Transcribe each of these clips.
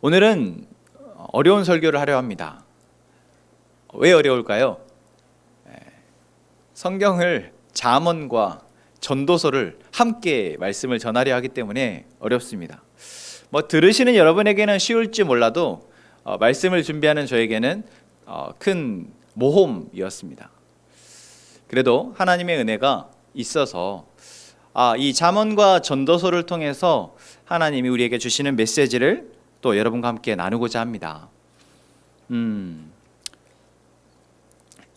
오늘은 어려운 설교를 하려 합니다. 왜 어려울까요? 성경을 잠언과 전도서를 함께 말씀을 전하려 하기 때문에 어렵습니다. 들으시는 여러분에게는 쉬울지 몰라도 말씀을 준비하는 저에게는 큰 모험이었습니다. 그래도 하나님의 은혜가 있어서 이 잠언과 전도서를 통해서 하나님이 우리에게 주시는 메시지를 또 여러분과 함께 나누고자 합니다.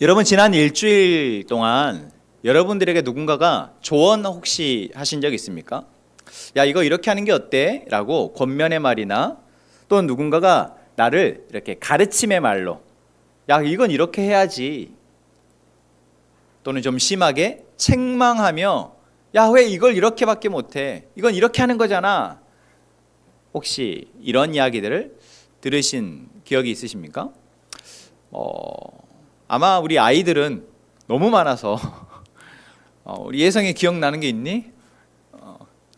여러분, 지난 일주일 동안 여러분들에게 누군가가 조언 혹시 하신 적 있습니까? 야, 이거 이렇게 하는 게 어때? 라고 권면의 말이나 또 누군가가 나를 이렇게 가르침의 말로 야, 이건 이렇게 해야지, 또는 좀 심하게 책망하며 야, 왜 이걸 이렇게밖에 못해? 이건 이렇게 하는 거잖아. 혹시 이런 이야기들을 들으신 기억이 있으십니까? 아마 우리 아이들은 너무 많아서 우리 예성이 기억나는 게 있니?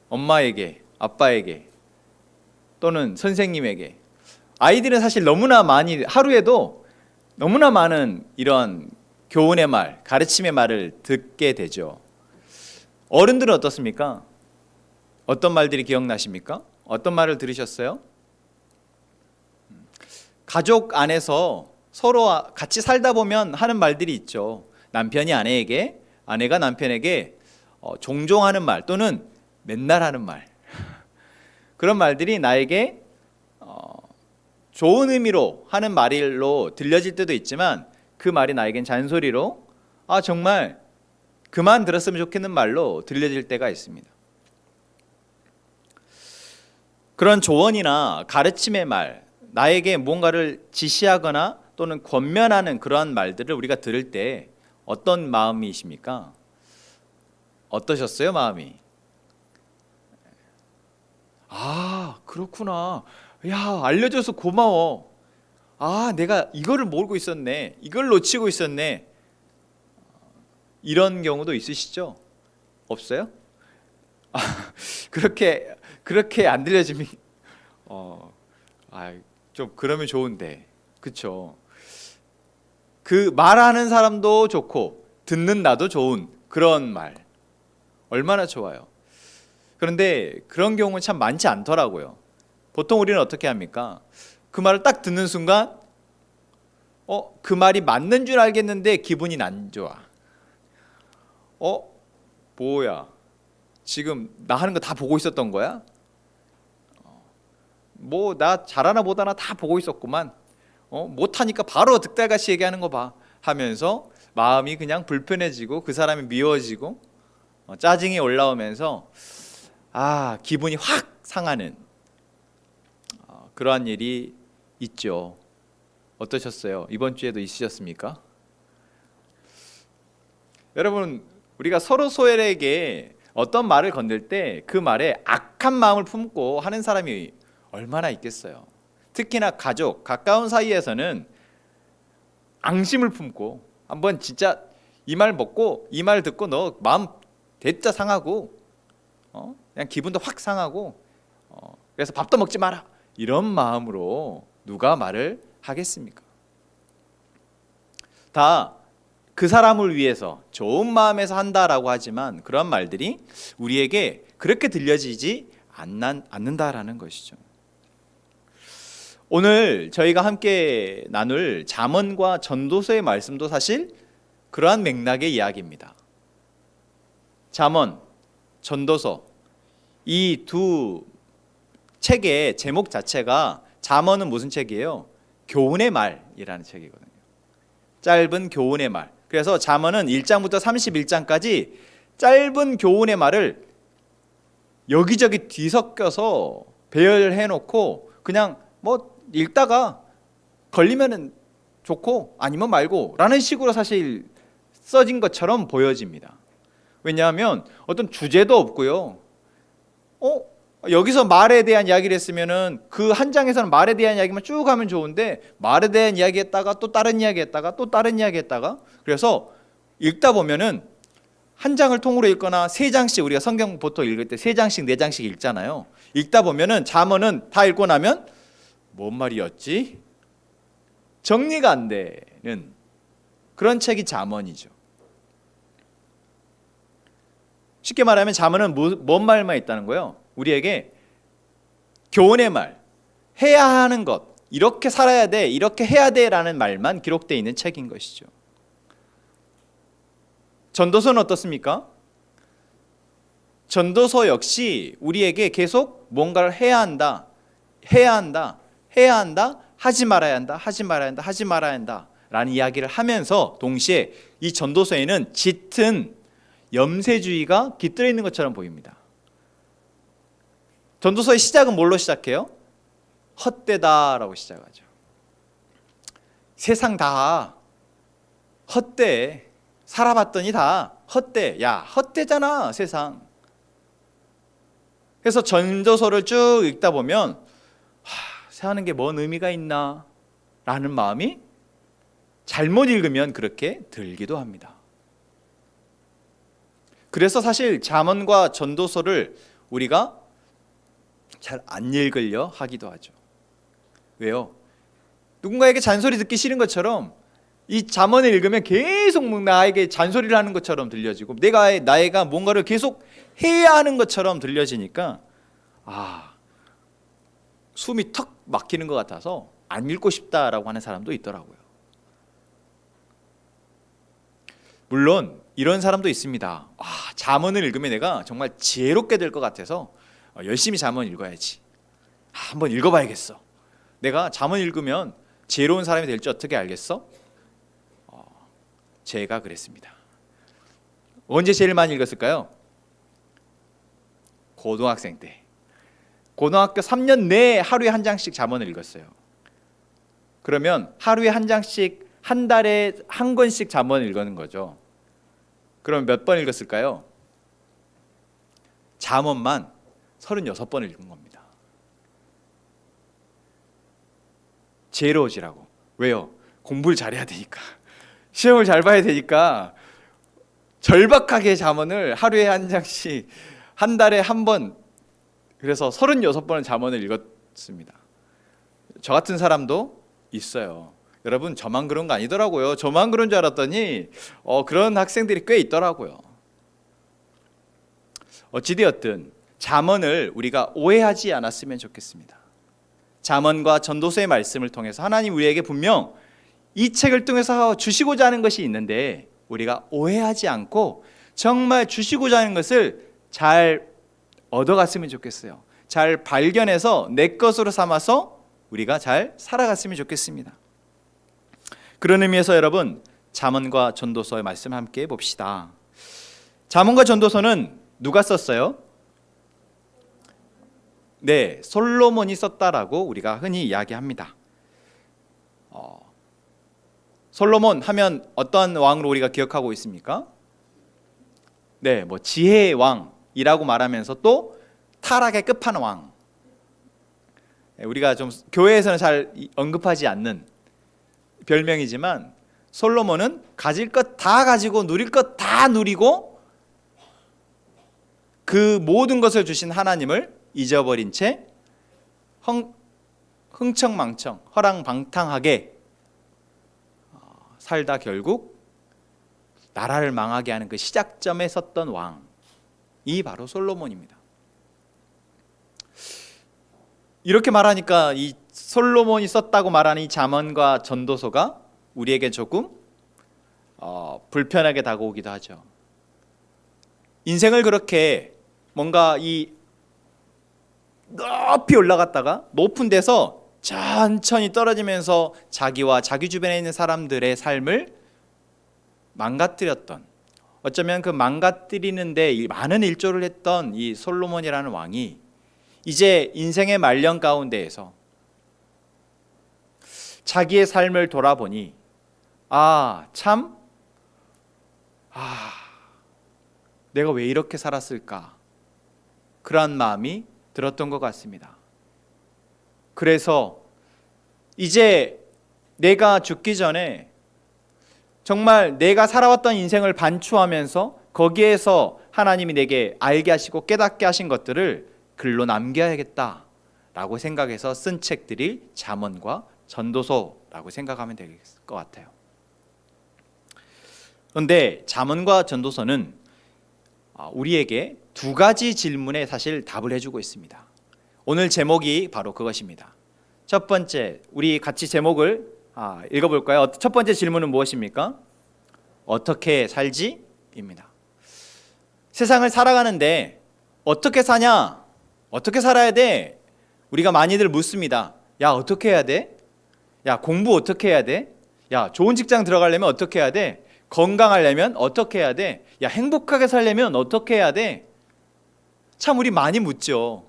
엄마에게, 아빠에게, 또는 선생님에게. 아이들은 사실 너무나 많이, 하루에도 너무나 많은 이런 교훈의 말, 가르침의 말을 듣게 되죠. 어른들은 어떻습니까? 어떤 말들이 기억나십니까? 어떤 말을 들으셨어요? 가족 안에서 서로 같이 살다 보면 하는 말들이 있죠. 남편이 아내에게, 아내가 남편에게 종종 하는 말, 또는 맨날 하는 말. 그런 말들이 나에게 좋은 의미로 하는 말로 들려질 때도 있지만, 그 말이 나에겐 잔소리로 정말 그만 들었으면 좋겠는 말로 들려질 때가 있습니다. 그런 조언이나 가르침의 말, 나에게 뭔가를 지시하거나 또는 권면하는 그러한 말들을 우리가 들을 때 어떤 마음이십니까? 어떠셨어요, 마음이? 그렇구나. 야, 알려줘서 고마워. 내가 이거를 모르고 있었네. 이걸 놓치고 있었네. 이런 경우도 있으시죠? 없어요? 그렇게 안 들려지면 좀 그러면 좋은데, 그쵸? 그 말하는 사람도 좋고 듣는 나도 좋은 그런 말, 얼마나 좋아요. 그런데 그런 경우는 참 많지 않더라고요. 보통 우리는 어떻게 합니까? 그 말을 딱 듣는 순간 그 말이 맞는 줄 알겠는데 기분이 안 좋아. 뭐야, 지금 나 하는 거 다 보고 있었던 거야? 나 잘하나 못하나 다 보고 있었구만. 못하니까 바로 득달같이 얘기하는 거 봐 하면서 마음이 그냥 불편해지고 그 사람이 미워지고 짜증이 올라오면서 기분이 확 상하는 그러한 일이 있죠. 어떠셨어요? 이번 주에도 있으셨습니까? 여러분, 우리가 서로에게 어떤 말을 건넬 때 그 말에 악한 마음을 품고 하는 사람이 얼마나 있겠어요. 특히나 가족, 가까운 사이에서는 앙심을 품고 한번 진짜 이 말 먹고 이 말 듣고 너 마음 대짜 상하고 그냥 기분도 확 상하고 그래서 밥도 먹지 마라, 이런 마음으로 누가 말을 하겠습니까? 다 그 사람을 위해서 좋은 마음에서 한다라고 하지만 그런 말들이 우리에게 그렇게 들려지지 않는다라는 것이죠. 오늘 저희가 함께 나눌 잠언과 전도서의 말씀도 사실 그러한 맥락의 이야기입니다. 잠언, 전도서, 이 두 책의 제목 자체가, 잠언은 무슨 책이에요? 교훈의 말이라는 책이거든요. 짧은 교훈의 말. 그래서 잠언은 1장부터 31장까지 짧은 교훈의 말을 여기저기 뒤섞여서 배열해 놓고 그냥 읽다가 걸리면은 좋고 아니면 말고 라는 식으로 사실 써진 것처럼 보여집니다. 왜냐하면 어떤 주제도 없고요. 여기서 말에 대한 이야기를 했으면은 그 한 장에서는 말에 대한 이야기만 쭉 하면 좋은데, 말에 대한 이야기 했다가 또 다른 이야기 했다가 또 다른 이야기 했다가, 그래서 읽다 보면은 한 장을 통으로 읽거나 세 장씩, 우리가 성경 보통 읽을 때 세 장씩 네 장씩 읽잖아요. 읽다 보면은 잠언은 다 읽고 나면 뭔 말이었지? 정리가 안 되는 그런 책이 잠언이죠. 쉽게 말하면 잠언은 뭔 말만 있다는 거예요? 우리에게 교훈의 말, 해야 하는 것, 이렇게 살아야 돼, 이렇게 해야 돼라는 말만 기록되어 있는 책인 것이죠. 전도서는 어떻습니까? 전도서 역시 우리에게 계속 뭔가를 해야 한다, 해야 한다, 해야 한다, 하지 말아야 한다, 하지 말아야 한다, 하지 말아야 한다 라는 이야기를 하면서 동시에 이 전도서에는 짙은 염세주의가 깃들어 있는 것처럼 보입니다. 전도서의 시작은 뭘로 시작해요? 헛되다라고 시작하죠. 세상 다 헛돼. 살아봤더니 다 헛돼. 야, 헛되잖아 세상. 그래서 전도서를 쭉 읽다 보면 사는 게 뭔 의미가 있나 라는 마음이 잘못 읽으면 그렇게 들기도 합니다. 그래서 사실 잠언과 전도서를 우리가 잘 안 읽으려 하기도 하죠. 왜요? 누군가에게 잔소리 듣기 싫은 것처럼 이 잠언을 읽으면 계속 나에게 잔소리를 하는 것처럼 들려지고 나이가 뭔가를 계속 해야 하는 것처럼 들려지니까 숨이 턱 막히는 것 같아서 안 읽고 싶다라고 하는 사람도 있더라고요. 물론 이런 사람도 있습니다. 잠언을 읽으면 내가 정말 지혜롭게 될 것 같아서 열심히 잠언 읽어야지. 한번 읽어봐야겠어. 내가 잠언 읽으면 지혜로운 사람이 될지 어떻게 알겠어? 제가 그랬습니다. 언제 제일 많이 읽었을까요? 고등학생 때. 고등학교 3년 내에 하루에 한 장씩 잠언을 읽었어요. 그러면 하루에 한 장씩, 한 달에 한 권씩 잠언을 읽는 거죠. 그럼 몇 번 읽었을까요? 잠언만 36번을 읽은 겁니다. 지혜로워지라고. 왜요? 공부를 잘해야 되니까. 시험을 잘 봐야 되니까 절박하게 잠언을 하루에 한 장씩, 한 달에 한 번, 그래서 36번을 잠언을 읽었습니다. 저 같은 사람도 있어요. 여러분, 저만 그런 거 아니더라고요. 저만 그런 줄 알았더니 그런 학생들이 꽤 있더라고요. 어찌되었든 잠언을 우리가 오해하지 않았으면 좋겠습니다. 잠언과 전도서의 말씀을 통해서 하나님 우리에게 분명 이 책을 통해서 주시고자 하는 것이 있는데 우리가 오해하지 않고 정말 주시고자 하는 것을 잘 얻어갔으면 좋겠어요. 잘 발견해서 내 것으로 삼아서 우리가 잘 살아갔으면 좋겠습니다. 그런 의미에서 여러분, 잠언과 전도서의 말씀 함께 봅시다. 잠언과 전도서는 누가 썼어요? 네, 솔로몬이 썼다라고 우리가 흔히 이야기합니다. 솔로몬 하면 어떤 왕으로 우리가 기억하고 있습니까? 네, 지혜의 왕이라고 말하면서 또 타락의 끝판왕. 우리가 좀 교회에서는 잘 언급하지 않는 별명이지만 솔로몬은 가질 것 다 가지고 누릴 것 다 누리고 그 모든 것을 주신 하나님을 잊어버린 채 흥청망청 허랑방탕하게 살다 결국 나라를 망하게 하는 그 시작점에 섰던 왕이 바로 솔로몬입니다. 이렇게 말하니까 이 솔로몬이 썼다고 말하는 이 잠언과 전도서가 우리에게 조금 불편하게 다가오기도 하죠. 인생을 그렇게 뭔가 이 높이 올라갔다가 높은 데서 천천히 떨어지면서 자기와 자기 주변에 있는 사람들의 삶을 망가뜨렸던, 어쩌면 그 망가뜨리는데 많은 일조를 했던 이 솔로몬이라는 왕이 이제 인생의 말년 가운데에서 자기의 삶을 돌아보니 내가 왜 이렇게 살았을까, 그러한 마음이 들었던 것 같습니다. 그래서 이제 내가 죽기 전에 정말 내가 살아왔던 인생을 반추하면서 거기에서 하나님이 내게 알게 하시고 깨닫게 하신 것들을 글로 남겨야겠다 라고 생각해서 쓴 책들이 잠언과 전도서라고 생각하면 될 것 같아요. 그런데 잠언과 전도서는 우리에게 두 가지 질문에 사실 답을 해주고 있습니다. 오늘 제목이 바로 그것입니다. 첫 번째, 우리 같이 제목을 읽어볼까요? 첫 번째 질문은 무엇입니까? 어떻게 살지? 입니다. 세상을 살아가는데 어떻게 사냐? 어떻게 살아야 돼? 우리가 많이들 묻습니다. 야, 어떻게 해야 돼? 야, 공부 어떻게 해야 돼? 야, 좋은 직장 들어가려면 어떻게 해야 돼? 건강하려면 어떻게 해야 돼? 야, 행복하게 살려면 어떻게 해야 돼? 참 우리 많이 묻죠.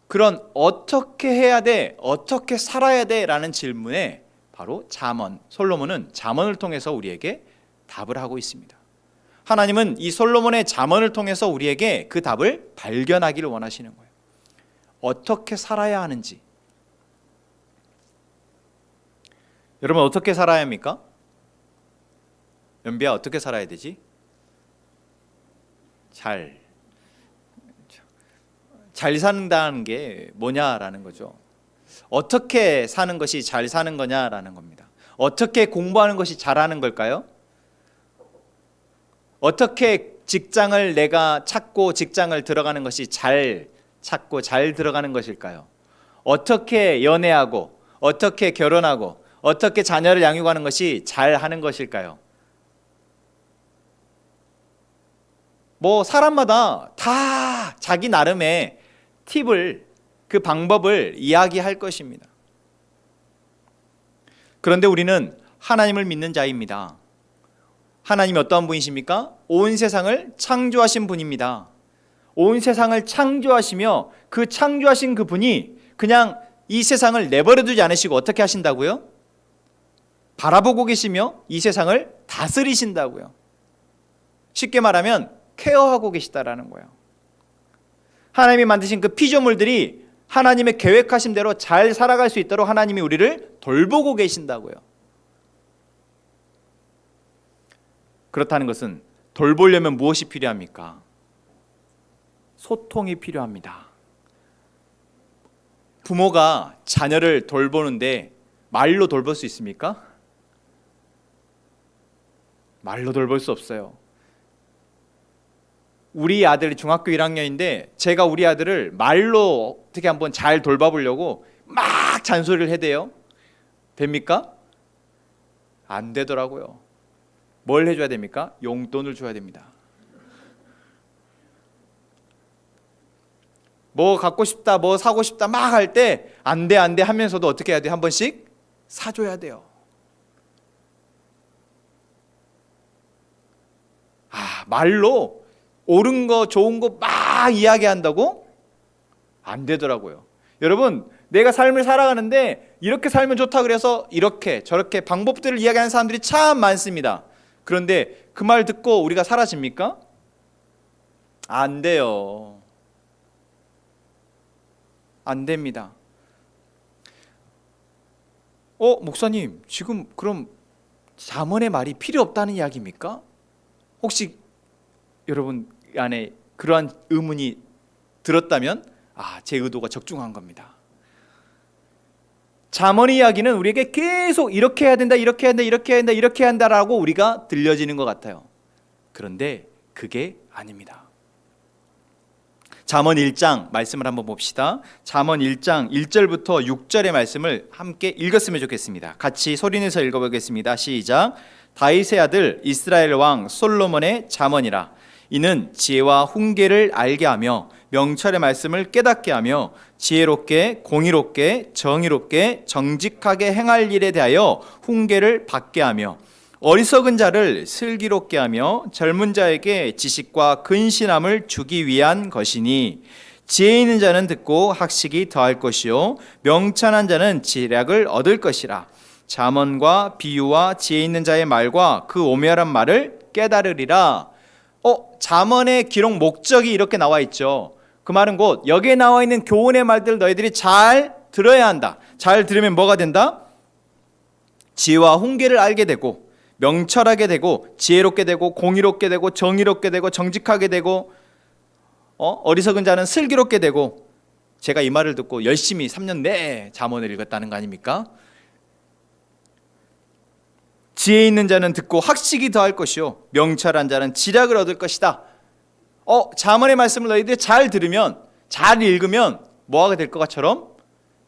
그런 어떻게 해야 돼? 어떻게 살아야 돼? 라는 질문에 바로 잠언, 솔로몬은 잠언을 통해서 우리에게 답을 하고 있습니다. 하나님은 이 솔로몬의 잠언을 통해서 우리에게 그 답을 발견하기를 원하시는 거예요. 어떻게 살아야 하는지. 여러분 어떻게 살아야 합니까? 연비야 어떻게 살아야 되지? 잘 산다는 게 뭐냐라는 거죠. 어떻게 사는 것이 잘 사는 거냐라는 겁니다. 어떻게 공부하는 것이 잘하는 걸까요? 어떻게 직장을 내가 찾고 직장을 들어가는 것이 잘 찾고 잘 들어가는 것일까요? 어떻게 연애하고 어떻게 결혼하고 어떻게 자녀를 양육하는 것이 잘 하는 것일까요? 사람마다 다 자기 나름의 팁을, 그 방법을 이야기할 것입니다. 그런데 우리는 하나님을 믿는 자입니다. 하나님이 어떠한 분이십니까? 온 세상을 창조하신 분입니다. 온 세상을 창조하시며 그 창조하신 그 분이 그냥 이 세상을 내버려두지 않으시고 어떻게 하신다고요? 바라보고 계시며 이 세상을 다스리신다고요. 쉽게 말하면 케어하고 계시다라는 거예요. 하나님이 만드신 그 피조물들이 하나님의 계획하신 대로 잘 살아갈 수 있도록 하나님이 우리를 돌보고 계신다고요. 그렇다는 것은 돌보려면 무엇이 필요합니까? 소통이 필요합니다. 부모가 자녀를 돌보는데 말로 돌볼 수 있습니까? 말로 돌볼 수 없어요. 우리 아들이 중학교 1학년인데 제가 우리 아들을 말로 어떻게 한번 잘 돌봐보려고 막 잔소리를 해대요. 됩니까? 안 되더라고요. 뭘 해줘야 됩니까? 용돈을 줘야 됩니다. 뭐 갖고 싶다, 뭐 사고 싶다 막 할 때 안 돼 하면서도 어떻게 해야 돼? 한 번씩 사줘야 돼요. 말로 옳은 거 좋은 거 막 이야기한다고? 안 되더라고요. 여러분 내가 삶을 살아가는데 이렇게 살면 좋다 그래서 이렇게 저렇게 방법들을 이야기하는 사람들이 참 많습니다. 그런데 그 말 듣고 우리가 사라집니까? 안 돼요. 안 됩니다. 목사님 지금 그럼 잠언의 말이 필요 없다는 이야기입니까? 혹시 여러분 안에 그러한 의문이 들었다면 제 의도가 적중한 겁니다. 잠언의 이야기는 우리에게 계속 이렇게 해야 된다, 이렇게 해야 된다, 이렇게 해야 된다, 이렇게 해야 한다라고 우리가 들려지는 것 같아요. 그런데 그게 아닙니다. 잠언 1장 말씀을 한번 봅시다. 잠언 1장 1절부터 6절의 말씀을 함께 읽었으면 좋겠습니다. 같이 소리내서 읽어보겠습니다. 시작. 다윗의 아들 이스라엘 왕 솔로몬의 잠언이라. 이는 지혜와 훈계를 알게 하며 명철의 말씀을 깨닫게 하며 지혜롭게 공의롭게 정의롭게 정직하게 행할 일에 대하여 훈계를 받게 하며 어리석은 자를 슬기롭게 하며 젊은 자에게 지식과 근신함을 주기 위한 것이니 지혜 있는 자는 듣고 학식이 더할 것이요 명철한 자는 지략을 얻을 것이라. 잠언과 비유와 지혜 있는 자의 말과 그 오묘한 말을 깨달으리라. 잠언의 기록 목적이 이렇게 나와 있죠. 그 말은 곧 여기에 나와 있는 교훈의 말들을 너희들이 잘 들어야 한다. 잘 들으면 뭐가 된다? 지혜와 훈계를 알게 되고 명철하게 되고 지혜롭게 되고 공의롭게 되고 정의롭게 되고 정직하게 되고 어리석은 자는 슬기롭게 되고 제가 이 말을 듣고 열심히 3년 내에 잠언을 읽었다는 거 아닙니까? 지혜 있는 자는 듣고 학식이 더할 것이요 명철한 자는 지략을 얻을 것이다. 잠언의 말씀을 너희들이 잘 들으면, 잘 읽으면 뭐하게 될 것처럼,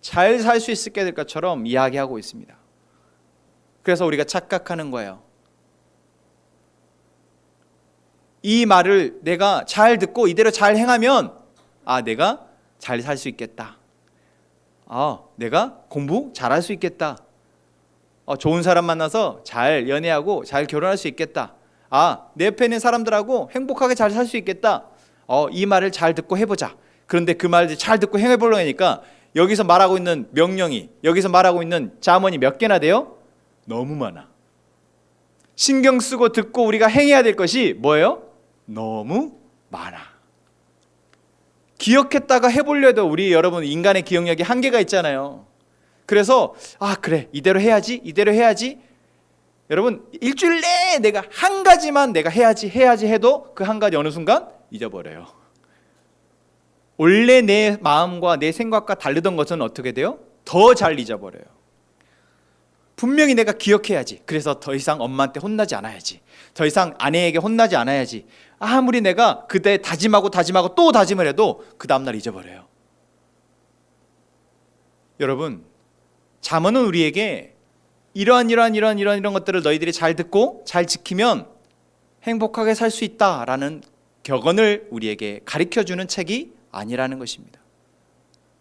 잘 살 수 있게 될 것처럼 이야기하고 있습니다. 그래서 우리가 착각하는 거예요. 이 말을 내가 잘 듣고 이대로 잘 행하면 내가 잘 살 수 있겠다. 내가 공부 잘할 수 있겠다. 좋은 사람 만나서 잘 연애하고 잘 결혼할 수 있겠다. 내 옆에 있는 사람들하고 행복하게 잘 살 수 있겠다. 이 말을 잘 듣고 해보자. 그런데 그 말을 잘 듣고 행해보려고 하니까 여기서 말하고 있는 명령이, 여기서 말하고 있는 잠언이 몇 개나 돼요? 너무 많아. 신경 쓰고 듣고 우리가 행해야 될 것이 뭐예요? 너무 많아. 기억했다가 해보려 해도 우리 여러분 인간의 기억력이 한계가 있잖아요. 그래서 그래 이대로 해야지. 여러분 일주일 내에 내가 한 가지만 내가 해야지 해도 그 한 가지 어느 순간 잊어버려요. 원래 내 마음과 내 생각과 다르던 것은 어떻게 돼요? 더 잘 잊어버려요. 분명히 내가 기억해야지. 그래서 더 이상 엄마한테 혼나지 않아야지. 더 이상 아내에게 혼나지 않아야지. 아무리 내가 그때 다짐하고 또 다짐을 해도 그 다음날 잊어버려요. 여러분 잠언은 우리에게 이러한 것들을 너희들이 잘 듣고 잘 지키면 행복하게 살 수 있다라는 격언을 우리에게 가르쳐주는 책이 아니라는 것입니다.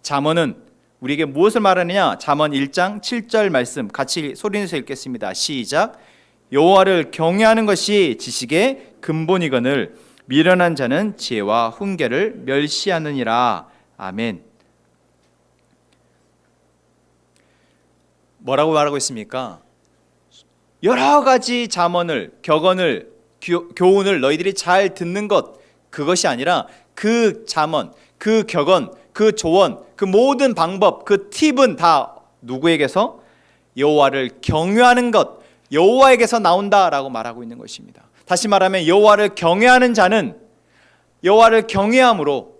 잠언은 우리에게 무엇을 말하느냐? 잠언 1장 7절 말씀 같이 소리내서 읽겠습니다. 시작. 여호와를 경외하는 것이 지식의 근본이거늘 미련한 자는 지혜와 훈계를 멸시하느니라. 아멘. 뭐라고 말하고 있습니까? 여러 가지 잠언을, 격언을, 교훈을 너희들이 잘 듣는 것, 그것이 아니라 그 잠언, 그 격언, 그 조언, 그 모든 방법, 그 팁은 다 누구에게서? 여호와를 경외하는 것, 여호와에게서 나온다라고 말하고 있는 것입니다. 다시 말하면 여호와를 경외하는 자는 여호와를 경외함으로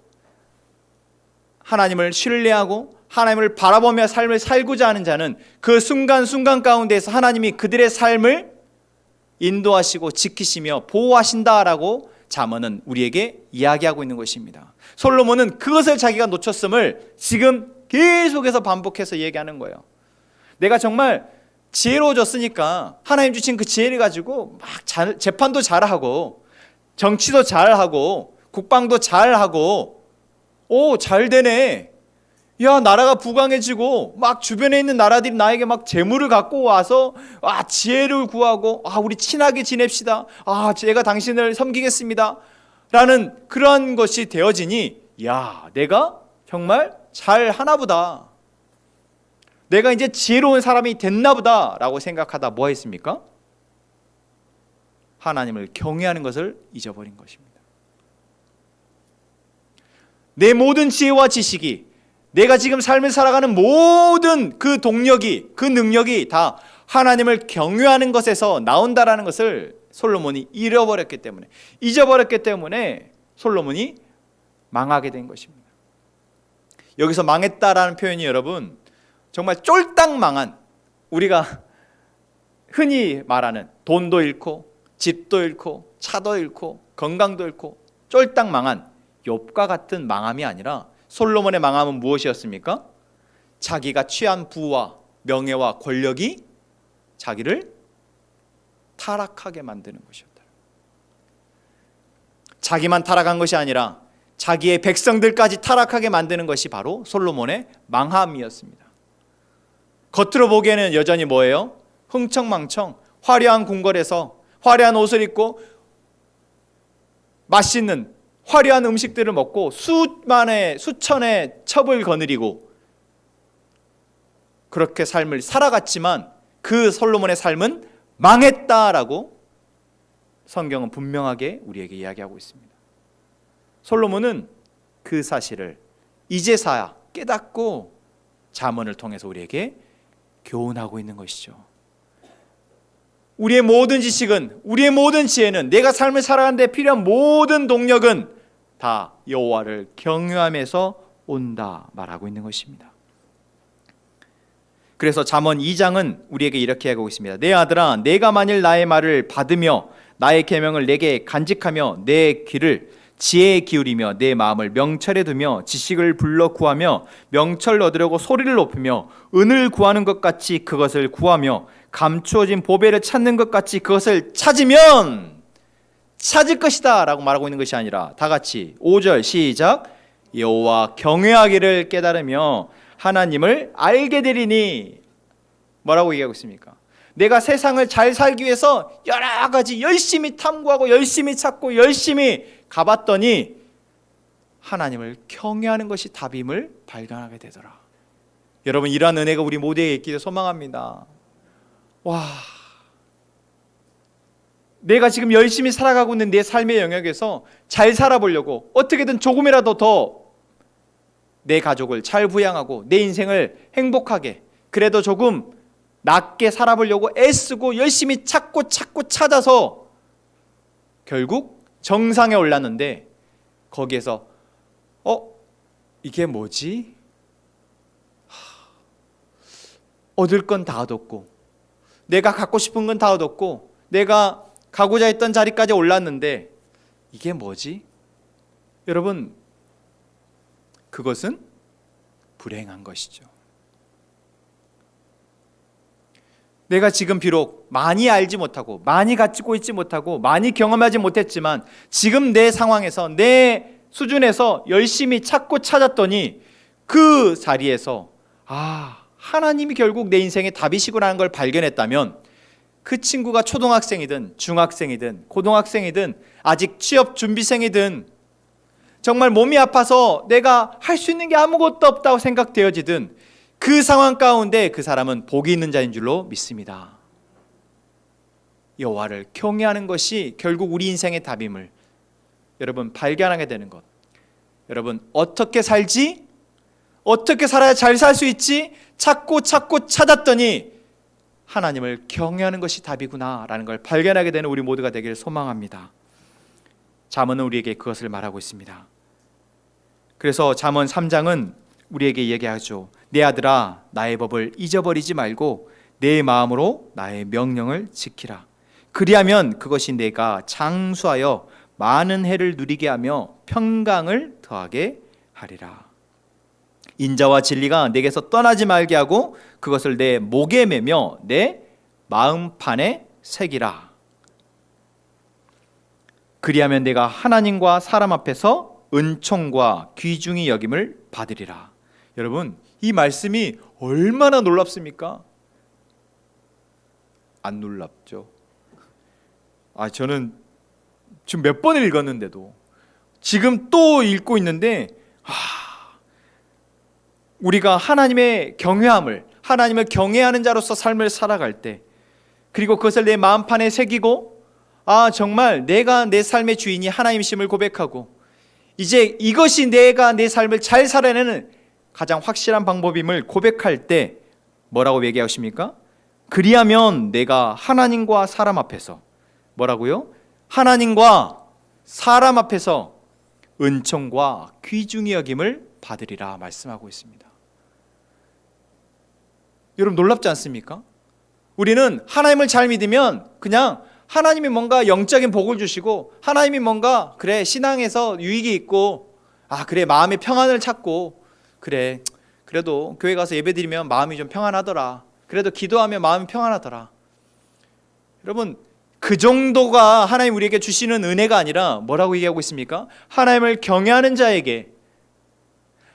하나님을 신뢰하고 하나님을 바라보며 삶을 살고자 하는 자는 그 순간순간 가운데에서 하나님이 그들의 삶을 인도하시고 지키시며 보호하신다라고 잠언은 우리에게 이야기하고 있는 것입니다. 솔로몬은 그것을 자기가 놓쳤음을 지금 계속해서 반복해서 얘기하는 거예요. 내가 정말 지혜로워졌으니까 하나님 주신 그 지혜를 가지고 막 재판도 잘하고 정치도 잘하고 국방도 잘하고 잘 되네. 야, 나라가 부강해지고 막 주변에 있는 나라들이 나에게 막 재물을 갖고 와서 지혜를 구하고 우리 친하게 지냅시다. 제가 당신을 섬기겠습니다. 라는 그런 것이 되어지니 내가 정말 잘 하나보다. 내가 이제 지혜로운 사람이 됐나보다 라고 생각하다 뭐 했습니까? 하나님을 경외하는 것을 잊어버린 것입니다. 내 모든 지혜와 지식이 내가 지금 삶을 살아가는 모든 그 동력이, 그 능력이 다 하나님을 경외하는 것에서 나온다라는 것을 솔로몬이 잊어버렸기 때문에 솔로몬이 망하게 된 것입니다. 여기서 망했다라는 표현이 여러분 정말 쫄딱 망한, 우리가 흔히 말하는 돈도 잃고 집도 잃고 차도 잃고 건강도 잃고 쫄딱 망한 욥과 같은 망함이 아니라 솔로몬의 망함은 무엇이었습니까? 자기가 취한 부와 명예와 권력이 자기를 타락하게 만드는 것이었다. 자기만 타락한 것이 아니라 자기의 백성들까지 타락하게 만드는 것이 바로 솔로몬의 망함이었습니다. 겉으로 보기에는 여전히 뭐예요? 흥청망청 화려한 궁궐에서 화려한 옷을 입고 맛있는 화려한 음식들을 먹고 수천의 첩을 거느리고 그렇게 삶을 살아갔지만 그 솔로몬의 삶은 망했다라고 성경은 분명하게 우리에게 이야기하고 있습니다. 솔로몬은 그 사실을 이제서야 깨닫고 잠언을 통해서 우리에게 교훈하고 있는 것이죠. 우리의 모든 지식은, 우리의 모든 지혜는, 내가 삶을 살아가는 데 필요한 모든 동력은 다 여호와를 경외함에서 온다 말하고 있는 것입니다. 그래서 잠언 2장은 우리에게 이렇게 하고 있습니다. 내 아들아, 내가 만일 나의 말을 받으며 나의 계명을 내게 간직하며 내 귀를 지혜에 기울이며 내 마음을 명철에 두며 지식을 불러 구하며 명철을 얻으려고 소리를 높이며 은을 구하는 것 같이 그것을 구하며 감추어진 보배를 찾는 것 같이 그것을 찾으면 찾을 것이다 라고 말하고 있는 것이 아니라 다 같이 5절 시작. 여호와 경외하기를 깨달으며 하나님을 알게 되리니. 뭐라고 얘기하고 있습니까? 내가 세상을 잘 살기 위해서 여러 가지 열심히 탐구하고 열심히 찾고 열심히 가봤더니 하나님을 경외하는 것이 답임을 발견하게 되더라. 여러분, 이러한 은혜가 우리 모두에게 있기를 소망합니다. 와, 내가 지금 열심히 살아가고 있는 내 삶의 영역에서 잘 살아보려고 어떻게든 조금이라도 더 내 가족을 잘 부양하고 내 인생을 행복하게 그래도 조금 낫게 살아보려고 애쓰고 열심히 찾고 찾아서 결국 정상에 올랐는데 거기에서 이게 뭐지? 얻을 건 다 얻었고 내가 갖고 싶은 건 다 얻었고 내가 가고자 했던 자리까지 올랐는데 이게 뭐지? 여러분, 그것은 불행한 것이죠. 내가 지금 비록 많이 알지 못하고 많이 가지고 있지 못하고 많이 경험하지 못했지만 지금 내 상황에서 내 수준에서 열심히 찾고 찾았더니 그 자리에서 하나님이 결국 내 인생의 답이시구나라는 걸 발견했다면 그 친구가 초등학생이든 중학생이든 고등학생이든 아직 취업 준비생이든 정말 몸이 아파서 내가 할 수 있는 게 아무것도 없다고 생각되어지든 그 상황 가운데 그 사람은 복이 있는 자인 줄로 믿습니다. 여호와를 경외하는 것이 결국 우리 인생의 답임을 여러분 발견하게 되는 것. 여러분, 어떻게 살지? 어떻게 살아야 잘 살 수 있지? 찾고 찾았더니 하나님을 경외하는 것이 답이구나 라는 걸 발견하게 되는 우리 모두가 되기를 소망합니다. 잠언은 우리에게 그것을 말하고 있습니다. 그래서 잠언 3장은 우리에게 얘기하죠. 내 아들아, 나의 법을 잊어버리지 말고 내 마음으로 나의 명령을 지키라. 그리하면 그것이 내가 장수하여 많은 해를 누리게 하며 평강을 더하게 하리라. 인자와 진리가 내게서 떠나지 말게 하고 그것을 내 목에 매며 내 마음판에 새기라. 그리하면 내가 하나님과 사람 앞에서 은총과 귀중히 여김을 받으리라. 여러분, 이 말씀이 얼마나 놀랍습니까? 안 놀랍죠? 저는 지금 몇 번을 읽었는데도 지금 또 읽고 있는데 우리가 하나님의 경외함을, 하나님을 경외하는 자로서 삶을 살아갈 때, 그리고 그것을 내 마음판에 새기고 정말 내가 내 삶의 주인이 하나님이심을 고백하고 이제 이것이 내가 내 삶을 잘 살아내는 가장 확실한 방법임을 고백할 때 뭐라고 얘기하십니까? 그리하면 내가 하나님과 사람 앞에서 뭐라고요? 하나님과 사람 앞에서 은총과 귀중히 여김을 받으리라 말씀하고 있습니다. 여러분, 놀랍지 않습니까? 우리는 하나님을 잘 믿으면 그냥 하나님이 뭔가 영적인 복을 주시고 하나님이 뭔가 그래 신앙에서 유익이 있고 그래 마음의 평안을 찾고 그래 그래도 교회 가서 예배드리면 마음이 좀 평안하더라, 그래도 기도하면 마음이 평안하더라. 여러분, 그 정도가 하나님 우리에게 주시는 은혜가 아니라 뭐라고 얘기하고 있습니까? 하나님을 경외하는 자에게,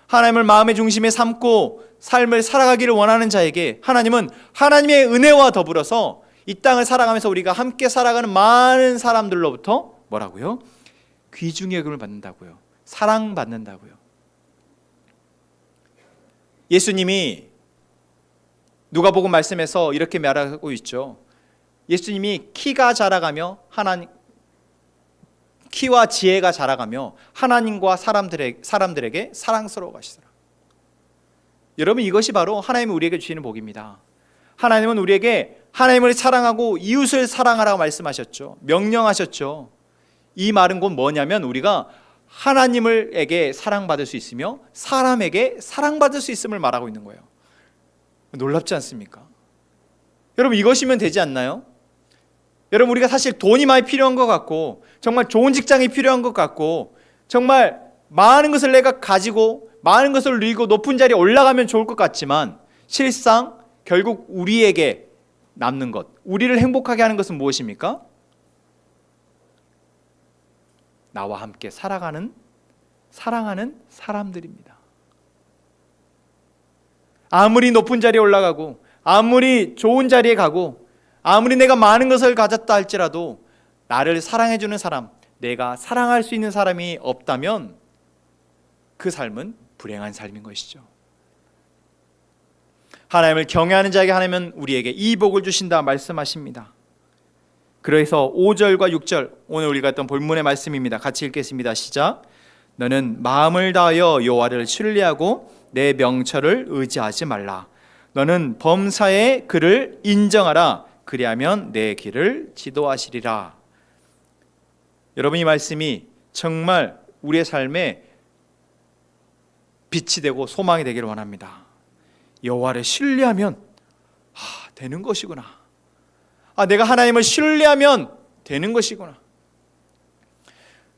하나님을 마음의 중심에 삼고 삶을 살아가기를 원하는 자에게 하나님은 하나님의 은혜와 더불어서 이 땅을 살아가면서 우리가 함께 살아가는 많은 사람들로부터 뭐라고요? 귀중히 여김을 받는다고요. 사랑받는다고요. 예수님이 누가복음 말씀에서 이렇게 말하고 있죠. 예수님이 키가 자라가며 키와 지혜가 자라가며 하나님과 사람들에게 사랑스러워 가시더라. 여러분, 이것이 바로 하나님이 우리에게 주시는 복입니다. 하나님은 우리에게 하나님을 사랑하고 이웃을 사랑하라고 말씀하셨죠. 명령하셨죠. 이 말은 곧 뭐냐면 우리가 하나님에게 사랑받을 수 있으며 사람에게 사랑받을 수 있음을 말하고 있는 거예요. 놀랍지 않습니까? 여러분, 이것이면 되지 않나요? 여러분, 우리가 사실 돈이 많이 필요한 것 같고 정말 좋은 직장이 필요한 것 같고 정말 많은 것을 내가 가지고 많은 것을 누리고 높은 자리에 올라가면 좋을 것 같지만 실상 결국 우리에게 남는 것, 우리를 행복하게 하는 것은 무엇입니까? 나와 함께 사랑하는 사람들입니다. 아무리 높은 자리에 올라가고 아무리 좋은 자리에 가고 아무리 내가 많은 것을 가졌다 할지라도 나를 사랑해주는 사람, 내가 사랑할 수 있는 사람이 없다면 그 삶은 불행한 삶인 것이죠. 하나님을 경외하는 자에게 하나님은 우리에게 이 복을 주신다 말씀하십니다. 그래서 5절과 6절, 오늘 우리가 했던 본문의 말씀입니다. 같이 읽겠습니다. 시작. 너는 마음을 다하여 여호와를 신뢰하고 내 명철을 의지하지 말라. 너는 범사의 그를 인정하라. 그리하면 내 길을 지도하시리라. 여러분, 이 말씀이 정말 우리의 삶에 빛이 되고 소망이 되기를 원합니다. 여호와를 신뢰하면 되는 것이구나. 내가 하나님을 신뢰하면 되는 것이구나.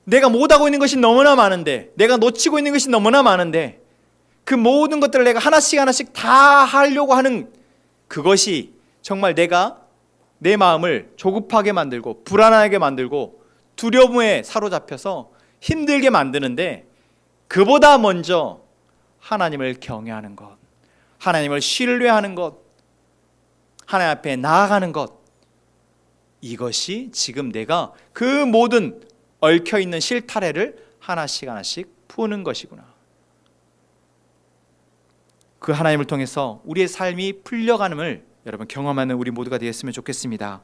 내가 못하고 있는 것이 너무나 많은데, 내가 놓치고 있는 것이 너무나 많은데 그 모든 것들을 내가 하나씩 다 하려고 하는 그것이 정말 내가 내 마음을 조급하게 만들고 불안하게 만들고 두려움에 사로잡혀서 힘들게 만드는데, 그보다 먼저 하나님을 경외하는 것, 하나님을 신뢰하는 것, 하나님 앞에 나아가는 것, 이것이 지금 내가 그 모든 얽혀있는 실타래를 하나씩 푸는 것이구나. 그 하나님을 통해서 우리의 삶이 풀려가는을 여러분 경험하는 우리 모두가 되었으면 좋겠습니다.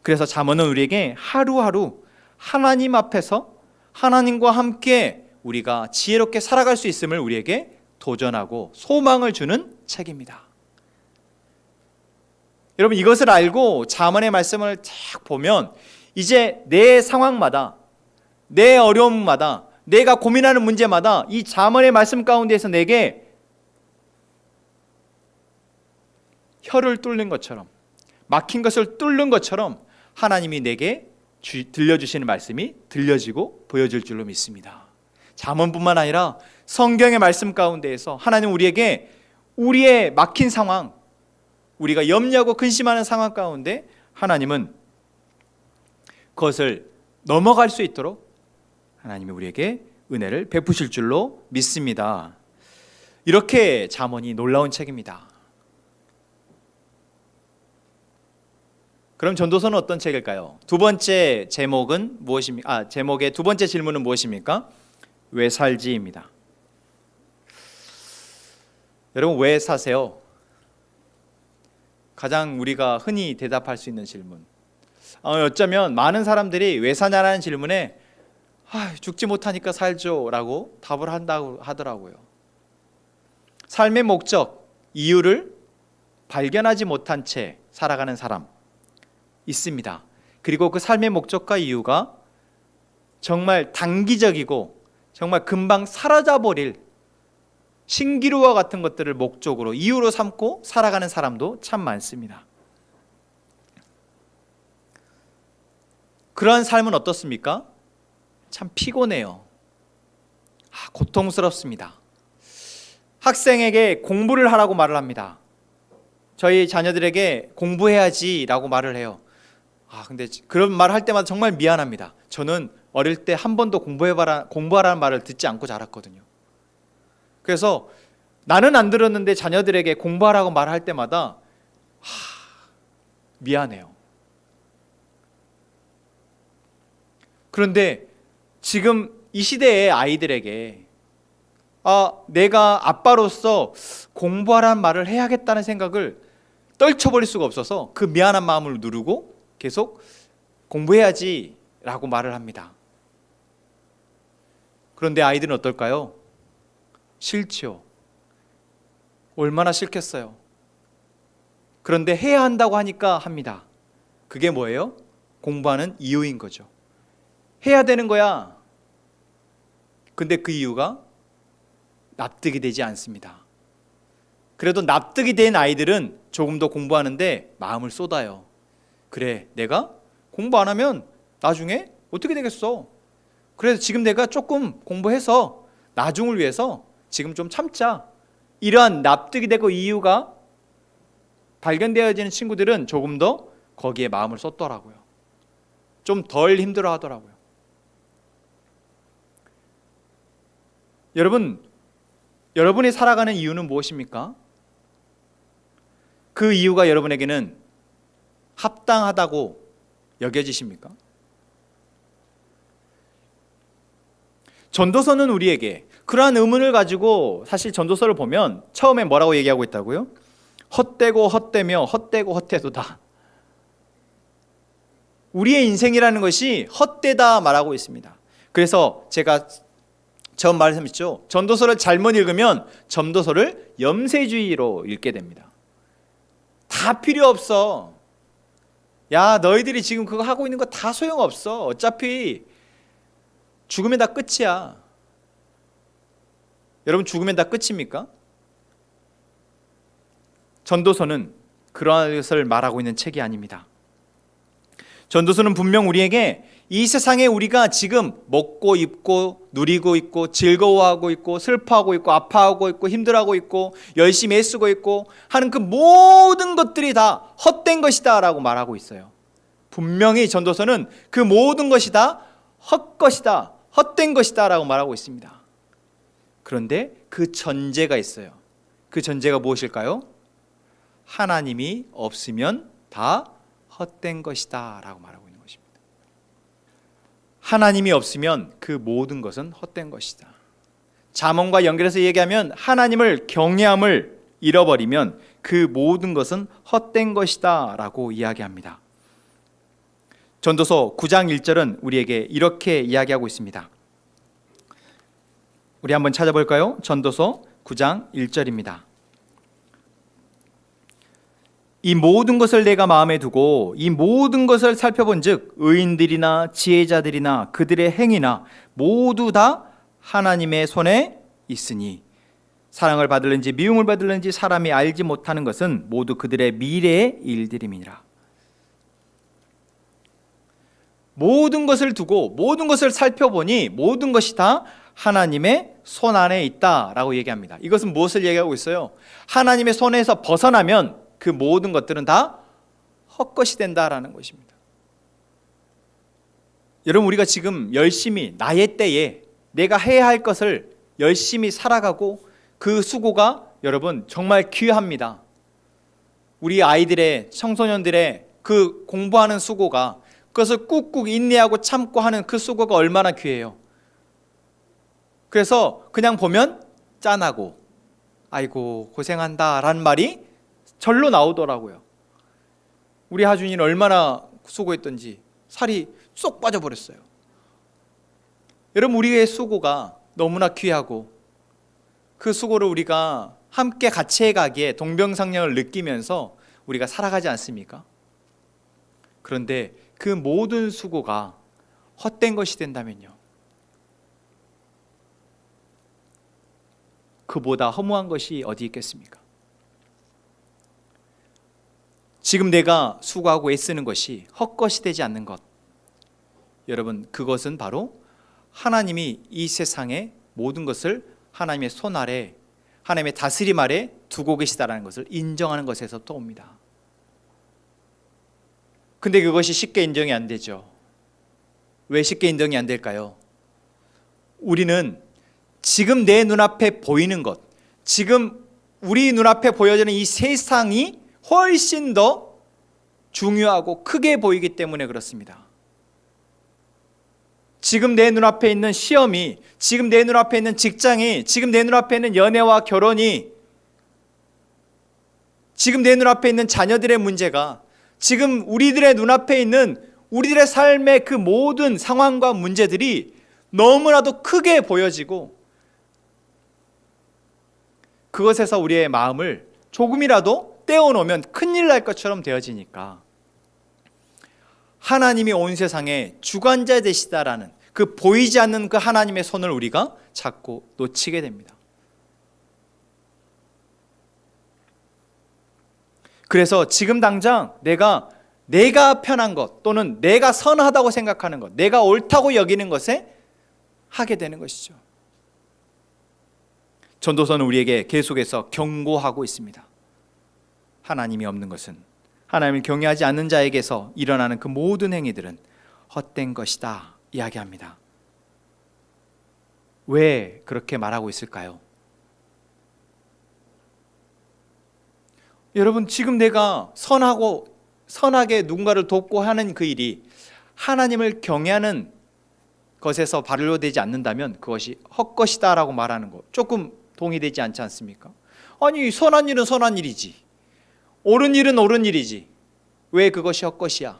그래서 잠언은 우리에게 하루하루 하나님 앞에서 하나님과 함께 우리가 지혜롭게 살아갈 수 있음을 우리에게 도전하고 소망을 주는 책입니다. 여러분, 이것을 알고 잠언의 말씀을 쫙 보면 이제 내 상황마다, 내 어려움마다, 내가 고민하는 문제마다 이 잠언의 말씀 가운데에서 내게 혀를 뚫는 것처럼, 막힌 것을 뚫는 것처럼 하나님이 내게 들려주시는 말씀이 들려지고 보여질 줄로 믿습니다. 잠언뿐만 아니라 성경의 말씀 가운데에서 하나님 우리에게 우리의 막힌 상황, 우리가 염려하고 근심하는 상황 가운데 하나님은 그것을 넘어갈 수 있도록 하나님이 우리에게 은혜를 베푸실 줄로 믿습니다. 이렇게 잠언이 놀라운 책입니다. 그럼 전도서는 어떤 책일까요? 두 번째 제목은 무엇입니까? 제목의 두 번째 질문은 무엇입니까? 왜 살지입니다. 여러분, 왜 사세요? 가장 우리가 흔히 대답할 수 있는 질문. 어쩌면 많은 사람들이 왜 사냐라는 질문에 죽지 못하니까 살죠 라고 답을 한다고 하더라고요. 삶의 목적, 이유를 발견하지 못한 채 살아가는 사람 있습니다. 그리고 그 삶의 목적과 이유가 정말 단기적이고 정말 금방 사라져버릴 신기루와 같은 것들을 목적으로, 이유로 삼고 살아가는 사람도 참 많습니다. 그러한 삶은 어떻습니까? 참 피곤해요. 고통스럽습니다. 학생에게 공부를 하라고 말을 합니다. 저희 자녀들에게 공부해야지 라고 말을 해요. 근데 그런 말을 할 때마다 정말 미안합니다. 저는 어릴 때 한 번도 공부하라는 말을 듣지 않고 자랐거든요. 그래서 나는 안 들었는데 자녀들에게 공부하라고 말할 때마다 미안해요. 그런데 지금 이 시대의 아이들에게 내가 아빠로서 공부하라는 말을 해야겠다는 생각을 떨쳐버릴 수가 없어서 그 미안한 마음을 누르고 계속 공부해야지 라고 말을 합니다. 그런데 아이들은 어떨까요? 싫죠. 얼마나 싫겠어요. 그런데 해야 한다고 하니까 합니다. 그게 뭐예요? 공부하는 이유인 거죠. 해야 되는 거야. 근데 그 이유가 납득이 되지 않습니다. 그래도 납득이 된 아이들은 조금 더 공부하는데 마음을 쏟아요. 그래, 내가 공부 안 하면 나중에 어떻게 되겠어? 그래서 지금 내가 조금 공부해서 나중을 위해서 지금 좀 참자. 이러한 납득이 되고 이유가 발견되어지는 친구들은 조금 더 거기에 마음을 쏟더라고요. 좀 덜 힘들어 하더라고요. 여러분이 살아가는 이유는 무엇입니까? 그 이유가 여러분에게는 합당하다고 여겨지십니까? 전도서는 우리에게 그러한 의문을 가지고 사실 전도서를 보면 처음에 뭐라고 얘기하고 있다고요? 헛되고 헛되며 헛되고 헛되도다. 우리의 인생이라는 것이 헛되다 말하고 있습니다. 그래서 제가 처음 말씀했죠. 전도서를 잘못 읽으면 전도서를 염세주의로 읽게 됩니다. 다 필요 없어. 야, 너희들이 지금 그거 하고 있는 거 다 소용없어. 어차피 죽으면 다 끝이야. 여러분, 죽으면 다 끝입니까? 전도서는 그러한 것을 말하고 있는 책이 아닙니다. 전도서는 분명 우리에게 이 세상에 우리가 지금 먹고 입고 누리고 있고 즐거워하고 있고 슬퍼하고 있고 아파하고 있고 힘들어하고 있고 열심히 애쓰고 있고 하는 그 모든 것들이 다 헛된 것이다 라고 말하고 있어요. 분명히 전도서는 그 모든 것이 다 헛것이다, 헛된 것이다 라고 말하고 있습니다. 그런데 그 전제가 있어요. 그 전제가 무엇일까요? 하나님이 없으면 다 헛된 것이다 라고 말하고 있는 것입니다. 하나님이 없으면 그 모든 것은 헛된 것이다. 잠언과 연결해서 얘기하면 하나님을 경외함을 잃어버리면 그 모든 것은 헛된 것이다 라고 이야기합니다. 전도서 9장 1절은 우리에게 이렇게 이야기하고 있습니다. 우리 한번 찾아볼까요? 전도서 9장 1절입니다. 이 모든 것을 내가 마음에 두고 이 모든 것을 살펴본즉 의인들이나 지혜자들이나 그들의 행위나 모두 다 하나님의 손에 있으니 사랑을 받을는지 미움을 받을는지 사람이 알지 못하는 것은 모두 그들의 미래의 일들임이니라. 모든 것을 두고 모든 것을 살펴보니 모든 것이 다 하나님의 손 안에 있다라고 얘기합니다. 이것은 무엇을 얘기하고 있어요? 하나님의 손에서 벗어나면 그 모든 것들은 다 헛것이 된다라는 것입니다. 여러분, 우리가 지금 열심히 나의 때에 내가 해야 할 것을 열심히 살아가고 그 수고가 여러분 정말 귀합니다. 우리 아이들의 청소년들의 그 공부하는 수고가 그것을 꾹꾹 인내하고 참고 하는 그 수고가 얼마나 귀해요. 그래서 그냥 보면 짠하고 아이고 고생한다 라는 말이 절로 나오더라고요. 우리 하준이는 얼마나 수고했던지 살이 쏙 빠져버렸어요. 여러분, 우리의 수고가 너무나 귀하고 그 수고를 우리가 함께 같이 해가기에 동병상련을 느끼면서 우리가 살아가지 않습니까? 그런데 그 모든 수고가 헛된 것이 된다면요, 그보다 허무한 것이 어디 있겠습니까? 지금 내가 수고하고 애쓰는 것이 헛것이 되지 않는 것, 여러분, 그것은 바로 하나님이 이 세상의 모든 것을 하나님의 손 아래, 하나님의 다스림 아래 두고 계시다라는 것을 인정하는 것에서부터 옵니다. 근데 그것이 쉽게 인정이 안 되죠. 왜 쉽게 인정이 안 될까요? 우리는 지금 내 눈앞에 보이는 것, 지금 우리 눈앞에 보여지는 이 세상이 훨씬 더 중요하고 크게 보이기 때문에 그렇습니다. 지금 내 눈앞에 있는 시험이, 지금 내 눈앞에 있는 직장이, 지금 내 눈앞에 있는 연애와 결혼이, 지금 내 눈앞에 있는 자녀들의 문제가, 지금 우리들의 눈앞에 있는 우리들의 삶의 그 모든 상황과 문제들이 너무나도 크게 보여지고 그것에서 우리의 마음을 조금이라도 떼어놓으면 큰일 날 것처럼 되어지니까 하나님이 온 세상에 주관자 되시다라는, 그 보이지 않는 그 하나님의 손을 우리가 잡고 놓치게 됩니다. 그래서 지금 당장 내가 편한 것 또는 내가 선하다고 생각하는 것, 내가 옳다고 여기는 것에 하게 되는 것이죠. 전도서는 우리에게 계속해서 경고하고 있습니다. 하나님이 없는 것은, 하나님을 경외하지 않는 자에게서 일어나는 그 모든 행위들은 헛된 것이다 이야기합니다. 왜 그렇게 말하고 있을까요? 여러분, 지금 내가 선하게 누군가를 돕고 하는 그 일이 하나님을 경외하는 것에서 발효되지 않는다면 그것이 헛것이다 라고 말하는 것, 조금 동의되지 않지 않습니까? 아니, 선한 일은 선한 일이지, 옳은 일은 옳은 일이지, 왜 그것이 헛것이야?